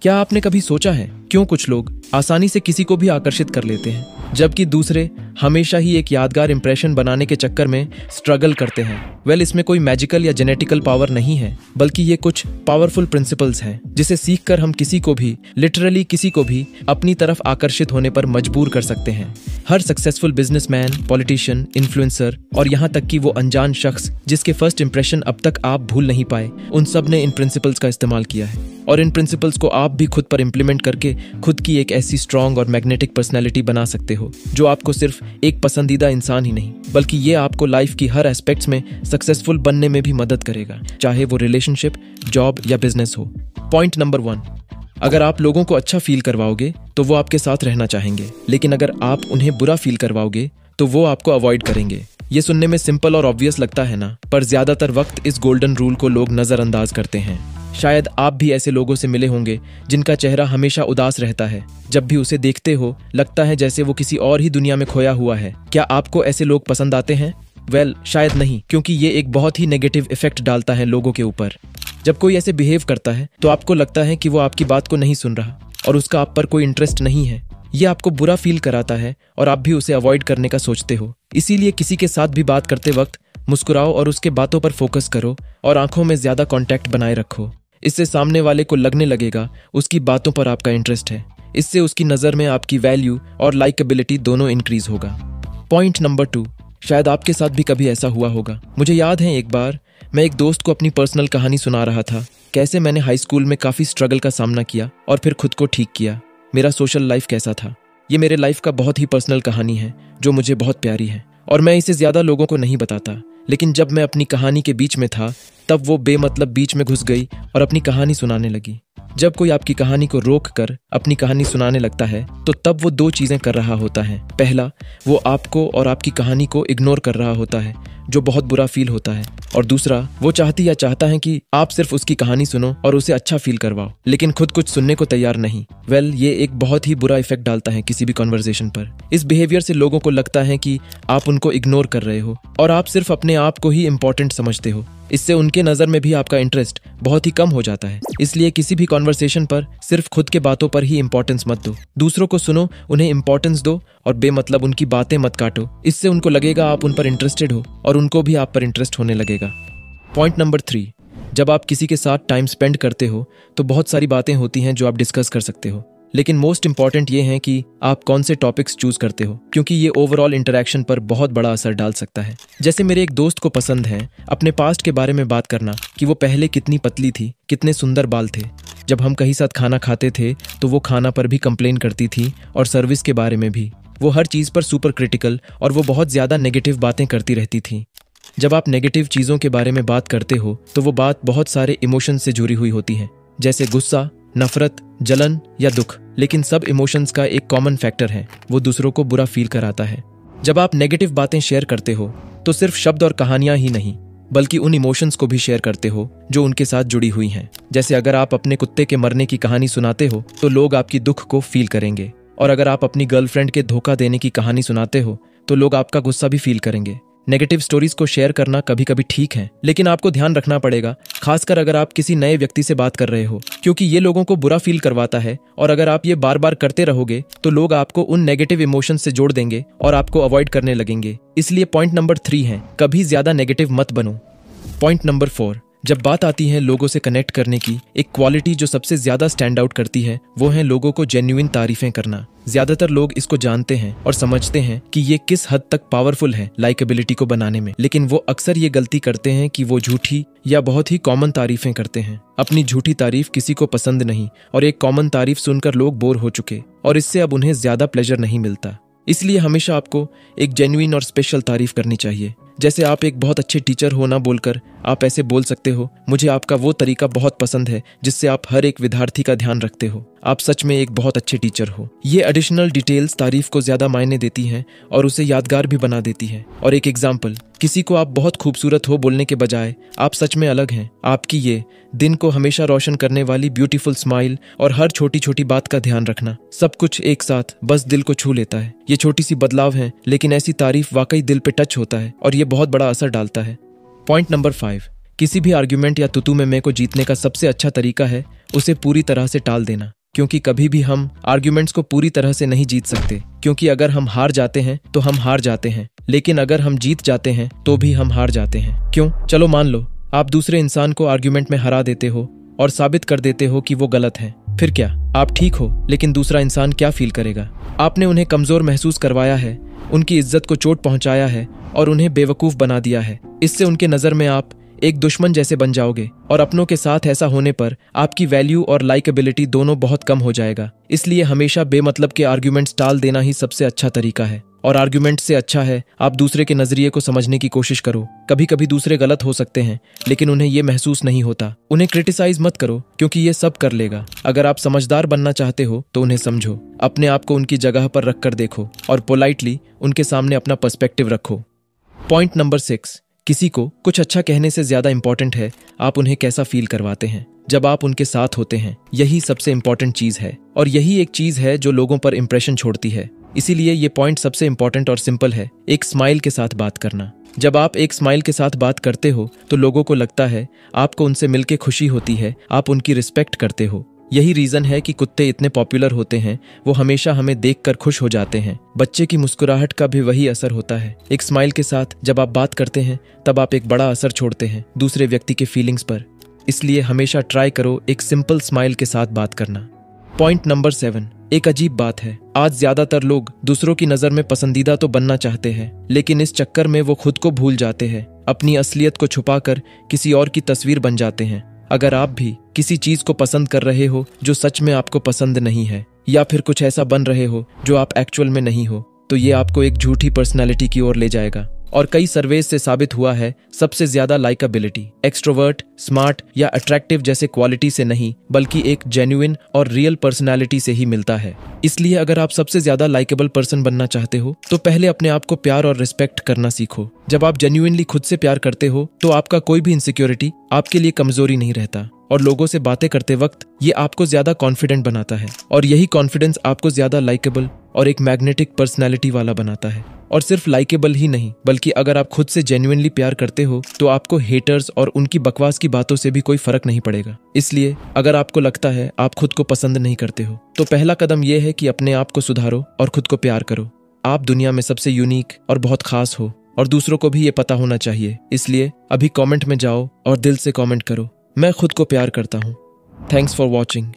क्या आपने कभी सोचा है क्यों कुछ लोग आसानी से किसी को भी आकर्षित कर लेते हैं जबकि दूसरे हमेशा ही एक यादगार इंप्रेशन बनाने के चक्कर में स्ट्रगल करते हैं? इसमें कोई मैजिकल या जेनेटिकल पावर नहीं है, बल्कि ये कुछ पावरफुल प्रिंसिपल्स हैं जिसे सीखकर हम किसी को भी, लिटरली किसी को भी अपनी तरफ आकर्षित होने पर मजबूर कर सकते हैं। हर सक्सेसफुल बिजनेसमैन, पॉलिटिशियन, इन्फ्लुएंसर और यहाँ तक कि वो अनजान शख्स जिसके फर्स्ट इंप्रेशन अब तक आप भूल नहीं पाए, उन सब ने इन प्रिंसिपल्स का इस्तेमाल किया है। और इन प्रिंसिपल्स को आप भी खुद पर इम्प्लीमेंट करके खुद की एक ऐसी स्ट्रॉन्ग और मैग्नेटिक पर्सनैलिटी बना सकते हो जो आपको सिर्फ एक पसंदीदा इंसान ही नहीं, बल्कि ये आपको लाइफ की हर एस्पेक्ट्स में सक्सेसफुल बनने में भी मदद करेगा, चाहे वो रिलेशनशिप, जॉब या बिजनेस हो। पॉइंट नंबर 1, अगर आप लोगों को अच्छा फील करवाओगे तो वो आपके साथ रहना चाहेंगे, लेकिन अगर आप उन्हें बुरा फील करवाओगे तो वो आपको अवॉइड करेंगे। ये सुनने में सिंपल और ऑब्वियस लगता है ना, पर ज्यादातर वक्त इस गोल्डन रूल को लोग नजरअंदाज करते हैं। शायद आप भी ऐसे लोगों से मिले होंगे जिनका चेहरा हमेशा उदास रहता है। जब भी उसे देखते हो लगता है जैसे वो किसी और ही दुनिया में खोया हुआ है। क्या आपको ऐसे लोग पसंद आते हैं? शायद नहीं, क्योंकि ये एक बहुत ही नेगेटिव इफेक्ट डालता है लोगों के ऊपर। जब कोई ऐसे बिहेव करता है तो आपको लगता है कि वो आपकी बात को नहीं सुन रहा और उसका आप पर कोई इंटरेस्ट नहीं है। ये आपको बुरा फील कराता है और आप भी उसे अवॉइड करने का सोचते हो। इसीलिए किसी के साथ भी बात करते वक्त मुस्कुराओ और उसके बातों पर फोकस करो और आंखों में ज्यादा कांटेक्ट बनाए रखो। इससे सामने वाले को लगने लगेगा उसकी बातों पर आपका इंटरेस्ट है। इससे उसकी नज़र में आपकी वैल्यू और लाइकेबिलिटी दोनों इंक्रीज होगा। पॉइंट नंबर 2, शायद आपके साथ भी कभी ऐसा हुआ होगा। मुझे याद है एक बार मैं एक दोस्त को अपनी पर्सनल कहानी सुना रहा था, कैसे मैंने हाई स्कूल में काफ़ी स्ट्रगल का सामना किया और फिर खुद को ठीक किया। मेरा सोशल लाइफ कैसा था, ये मेरे लाइफ का बहुत ही पर्सनल कहानी है जो मुझे बहुत प्यारी है और मैं इसे ज़्यादा लोगों को नहीं बताता। लेकिन जब मैं अपनी कहानी के बीच में था तब वो बेमतलब बीच में घुस गई और अपनी कहानी सुनाने लगी। जब कोई आपकी कहानी को रोक कर अपनी कहानी सुनाने लगता है तो तब वो 2 चीजें कर रहा होता है। पहला, वो आपको और आपकी कहानी को इग्नोर कर रहा होता है, जो बहुत बुरा फील होता है, और दूसरा, वो चाहता है कि आप सिर्फ उसकी कहानी सुनो और उसे अच्छा फील करवाओ, लेकिन खुद कुछ सुनने को तैयार नहीं। ये एक बहुत ही बुरा इफेक्ट डालता है किसी भी कॉन्वर्सेशन पर। इस बिहेवियर से लोगों को लगता है कि आप उनको इग्नोर कर रहे हो और आप सिर्फ अपने आप को ही इम्पोर्टेंट समझते हो। इससे उनके नजर में भी आपका इंटरेस्ट बहुत ही कम हो जाता है। इसलिए किसी भी कॉन्वर्सेशन पर सिर्फ खुद के बातों पर ही इंपॉर्टेंस मत दो। दूसरों को सुनो, उन्हें इंपॉर्टेंस दो और बेमतलब उनकी बातें मत काटो। इससे उनको लगेगा आप उन पर इंटरेस्टेड हो और उनको भी आप पर इंटरेस्ट होने लगेगा। पॉइंट नंबर 3, जब आप किसी के साथ टाइम स्पेंड करते हो तो बहुत सारी बातें होती हैं जो आप डिस्कस कर सकते हो, लेकिन मोस्ट इंपॉर्टेंट ये है कि आप कौन से टॉपिक्स चूज करते हो, क्योंकि ये ओवरऑल इंटरेक्शन पर बहुत बड़ा असर डाल सकता है। जैसे मेरे एक दोस्त को पसंद है अपने पास्ट के बारे में बात करना, कि वो पहले कितनी पतली थी, कितने सुंदर बाल थे। जब हम कहीं साथ खाना खाते थे तो वो खाना पर भी कंप्लेन करती थी और सर्विस के बारे में भी। वो हर चीज़ पर सुपर क्रिटिकल और वो बहुत ज़्यादा नेगेटिव बातें करती रहती थी। जब आप नेगेटिव चीज़ों के बारे में बात करते हो तो वो बात बहुत सारे इमोशन से जुड़ी हुई होती है, जैसे गुस्सा, नफरत, जलन या दुख। लेकिन सब इमोशंस का एक कॉमन फैक्टर है, वो दूसरों को बुरा फील कराता है। जब आप नेगेटिव बातें शेयर करते हो तो सिर्फ शब्द और कहानियां ही नहीं, बल्कि उन इमोशंस को भी शेयर करते हो जो उनके साथ जुड़ी हुई हैं। जैसे अगर आप अपने कुत्ते के मरने की कहानी सुनाते हो तो लोग आपकी दुख को फील करेंगे, और अगर आप अपनी गर्लफ्रेंड के धोखा देने की कहानी सुनाते हो तो लोग आपका गुस्सा भी फील करेंगे। नेगेटिव स्टोरीज को शेयर करना कभी कभी ठीक है, लेकिन आपको ध्यान रखना पड़ेगा, खासकर अगर आप किसी नए व्यक्ति से बात कर रहे हो, क्योंकि ये लोगों को बुरा फील करवाता है। और अगर आप ये बार बार करते रहोगे तो लोग आपको उन नेगेटिव इमोशन से जोड़ देंगे और आपको अवॉइड करने लगेंगे। इसलिए पॉइंट नंबर 3 है, कभी ज्यादा नेगेटिव मत बनो। पॉइंट नंबर 4, जब बात आती है लोगों से कनेक्ट करने की, एक क्वालिटी जो सबसे ज्यादा स्टैंड आउट करती है वो है लोगों को जेन्युइन तारीफें करना। ज्यादातर लोग इसको जानते हैं और समझते हैं कि ये किस हद तक पावरफुल है लाइकेबिलिटी को बनाने में, लेकिन वो अक्सर ये गलती करते हैं कि वो झूठी या बहुत ही कॉमन तारीफें करते हैं। अपनी झूठी तारीफ किसी को पसंद नहीं और एक कॉमन तारीफ सुनकर लोग बोर हो चुके और इससे अब उन्हें ज्यादा प्लेजर नहीं मिलता। इसलिए हमेशा आपको एक जेन्युइन और स्पेशल तारीफ करनी चाहिए। जैसे आप एक बहुत अच्छे टीचर हो ना बोलकर आप ऐसे बोल सकते हो, मुझे आपका वो तरीका बहुत पसंद है जिससे आप हर एक विद्यार्थी का ध्यान रखते हो, आप सच में एक बहुत अच्छे टीचर हो। ये एडिशनल डिटेल्स तारीफ को ज्यादा मायने देती हैं और उसे यादगार भी बना देती है। और एक एग्जाम्पल, किसी को आप बहुत खूबसूरत हो बोलने के बजाय आप सच में अलग हैं, आपकी ये दिन को हमेशा रोशन करने वाली ब्यूटीफुल स्माइल और हर छोटी छोटी बात का ध्यान रखना, सब कुछ एक साथ बस दिल को छू लेता है। ये छोटी सी बदलाव है, लेकिन ऐसी तारीफ वाकई दिल पे टच होता है और ये बहुत बड़ा असर डालता है। पॉइंट नंबर 5, किसी भी आर्ग्यूमेंट या तुतू में मैं को जीतने का सबसे अच्छा तरीका है उसे पूरी तरह से टाल देना, क्योंकि कभी भी हम आर्ग्यूमेंट्स को पूरी तरह से नहीं जीत सकते, क्योंकि अगर हम हार जाते हैं तो हम हार जाते हैं, लेकिन अगर हम जीत जाते हैं तो भी हम हार जाते हैं। क्यों? चलो मान लो आप दूसरे इंसान को आर्ग्यूमेंट में हरा देते हो और साबित कर देते हो कि वो गलत है। फिर क्या? आप ठीक हो, लेकिन दूसरा इंसान क्या फील करेगा? आपने उन्हें कमजोर महसूस करवाया है, उनकी इज्जत को चोट पहुंचाया है और उन्हें बेवकूफ बना दिया है। इससे उनके नजर में आप एक दुश्मन जैसे बन जाओगे और अपनों के साथ ऐसा होने पर आपकी वैल्यू और लाइकेबिलिटी दोनों बहुत कम हो जाएगा। इसलिए हमेशा बेमतलब के आर्ग्यूमेंट्स टाल देना ही सबसे अच्छा तरीका है। और आर्ग्यूमेंट से अच्छा है आप दूसरे के नजरिए को समझने की कोशिश करो। कभी कभी दूसरे गलत हो सकते हैं, लेकिन उन्हें ये महसूस नहीं होता। उन्हें क्रिटिसाइज मत करो, क्योंकि ये सब कर लेगा। अगर आप समझदार बनना चाहते हो तो उन्हें समझो, अपने आप को उनकी जगह पर रखकर देखो और पोलाइटली उनके सामने अपना पर्सपेक्टिव रखो। पॉइंट नंबर 6, किसी को कुछ अच्छा कहने से ज्यादा इंपॉर्टेंट है आप उन्हें कैसा फील करवाते हैं जब आप उनके साथ होते हैं। यही सबसे इंपॉर्टेंट चीज है और यही एक चीज है जो लोगों पर इंप्रेशन छोड़ती है। इसीलिए ये पॉइंट सबसे इंपॉर्टेंट और सिंपल है, एक स्माइल के साथ बात करना। जब आप एक स्माइल के साथ बात करते हो तो लोगों को लगता है आपको उनसे मिलकर खुशी होती है, आप उनकी रिस्पेक्ट करते हो। यही रीजन है कि कुत्ते इतने पॉपुलर होते हैं, वो हमेशा हमें देखकर खुश हो जाते हैं। बच्चे की मुस्कुराहट का भी वही असर होता है। एक स्माइल के साथ जब आप बात करते हैं तब आप एक बड़ा असर छोड़ते हैं दूसरे व्यक्ति के फीलिंग्स पर। इसलिए हमेशा ट्राई करो एक सिंपल स्माइल के साथ बात करना। पॉइंट नंबर 7, एक अजीब बात है, आज ज्यादातर लोग दूसरों की नजर में पसंदीदा तो बनना चाहते हैं, लेकिन इस चक्कर में वो खुद को भूल जाते हैं, अपनी असलियत को छुपाकर किसी और की तस्वीर बन जाते हैं। अगर आप भी किसी चीज को पसंद कर रहे हो जो सच में आपको पसंद नहीं है, या फिर कुछ ऐसा बन रहे हो जो आप एक्चुअल में नहीं हो, तो ये आपको एक झूठी पर्सनालिटी की ओर ले जाएगा। और कई सर्वेज से साबित हुआ है सबसे ज्यादा लाइकेबिलिटी एक्सट्रोवर्ट, स्मार्ट या अट्रैक्टिव जैसे क्वालिटी से नहीं, बल्कि एक जेन्युइन और रियल पर्सनालिटी से ही मिलता है। इसलिए अगर आप सबसे ज्यादा लाइकेबल पर्सन बनना चाहते हो तो पहले अपने आप को प्यार और रिस्पेक्ट करना सीखो। जब आप जेन्युइनली खुद से प्यार करते हो तो आपका कोई भी इनसिक्योरिटी आपके लिए कमजोरी नहीं रहता, और लोगों से बातें करते वक्त ये आपको ज्यादा कॉन्फिडेंट बनाता है, और यही कॉन्फिडेंस आपको ज्यादा लाइकेबल और एक मैग्नेटिक पर्सनैलिटी वाला बनाता है। और सिर्फ लाइकेबल ही नहीं, बल्कि अगर आप खुद से जेन्युइनली प्यार करते हो तो आपको हेटर्स और उनकी बकवास की बातों से भी कोई फर्क नहीं पड़ेगा। इसलिए अगर आपको लगता है आप खुद को पसंद नहीं करते हो तो पहला कदम यह है कि अपने आप को सुधारो और खुद को प्यार करो। आप दुनिया में सबसे यूनिक और बहुत खास हो, और दूसरों को भी ये पता होना चाहिए। इसलिए अभी कमेंट में जाओ और दिल से कमेंट करो, मैं खुद को प्यार करता हूँ। Thanks for watching.